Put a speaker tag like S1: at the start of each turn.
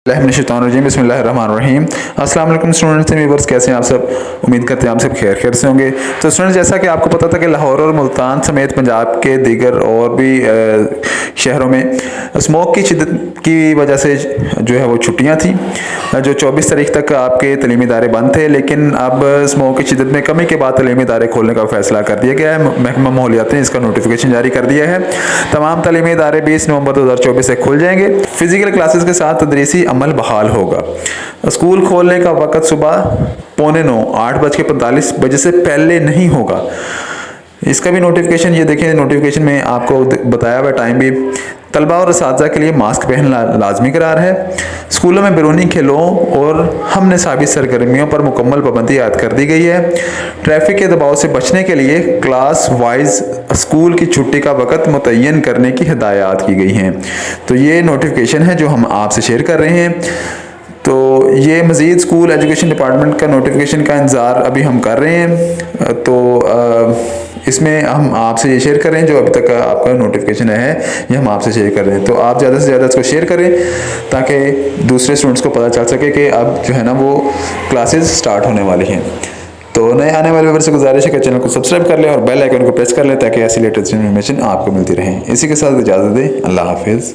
S1: बिस्मिल्लाहिर्रहमानिर्रहीम। अस्सलाम वालेकुम स्टूडेंट्स एंड व्यूअर्स, कैसे हैं आप सब। उम्मीद करते हैं आप सब खैर से होंगे। तो स्टूडेंट्स, जैसा कि आपको पता था कि लाहौर और मुल्तान समेत पंजाब के दीगर और भी शहरों में स्मोक की शिद्दत की वजह से जो है वो छुट्टियां थी। जो 24 तारीख तक आपके तलीमी इदारे बंद थे, लेकिन अब स्मोक की शिद्दत में कमी के बाद तलीमी इदारे खोलने का फैसला कर दिया गया है। महकमा माहौलियात ने इसका नोटिफिकेशन जारी कर दिया है। तमाम तलीमी इदारे 20 नवंबर 2024 से खुल जाएंगे। फिजिकल क्लासेस के साथ तदरीसी अमल बहाल होगा। स्कूल खोलने का वक्त सुबह 8:45 8:45 बजे से पहले नहीं होगा। इसका भी नोटिफिकेशन ये देखें, नोटिफिकेशन में आपको बताया हुआ टाइम भी। तलबा और असातिज़ा के लिए मास्क पहनना लाजमी करार है। स्कूलों में बैरूनी खेलों और हम निसाबी सरगर्मियों पर मुकम्मल पाबंदी आयद कर दी गई है। ट्रैफिक के दबाव से बचने के लिए क्लास वाइज स्कूल की छुट्टी का वक़्त मुतय्यन करने की हिदायत की गई हैं। तो ये नोटिफिकेशन है जो हम आपसे शेयर कर रहे हैं। तो ये मज़ीद स्कूल एजुकेशन डिपार्टमेंट का नोटिफिकेशन का इंतज़ार अभी हम कर रहे हैं। तो इसमें हम आपसे ये शेयर कर रहे हैं, जो अभी तक आपका नोटिफिकेशन है ये हम आपसे शेयर कर रहे हैं। तो आप ज़्यादा से ज़्यादा इसको शेयर करें ताकि दूसरे स्टूडेंट्स को पता चल सके कि अब जो है ना वो क्लासेस स्टार्ट होने वाली हैं। तो नए आने वाले व्यूअर्स से गुजारिश है कि चैनल को सब्सक्राइब कर लें और बेल आइकन को प्रेस कर लें ताकि ऐसी लेटेस्ट इन्फॉर्मेशन आपको मिलती रहे। इसी के साथ इजाज़त दें। अल्लाह हाफिज़।